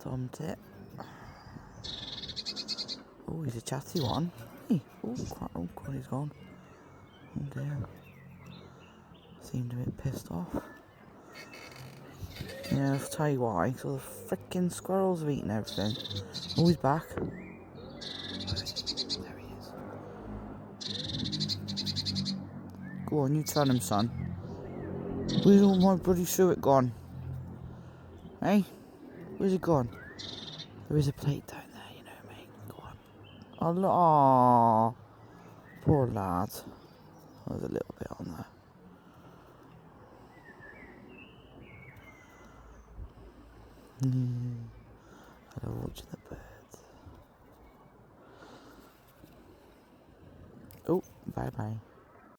Tomtit. Oh, he's a chatty one. Hey. Oh, God, he's gone. Oh dear. Seemed a bit pissed off. Yeah, I'll tell you why. So the freaking squirrels have eaten everything. Oh, he's back. There he is. Go on, you tell him, son. Where's all my bloody suet gone? Hey? Where's it gone? There is a plate down there, you know me. Go on. Oh, look. Aww. Poor lad. There's a little bit on there. I love watching the birds. Oh, bye bye.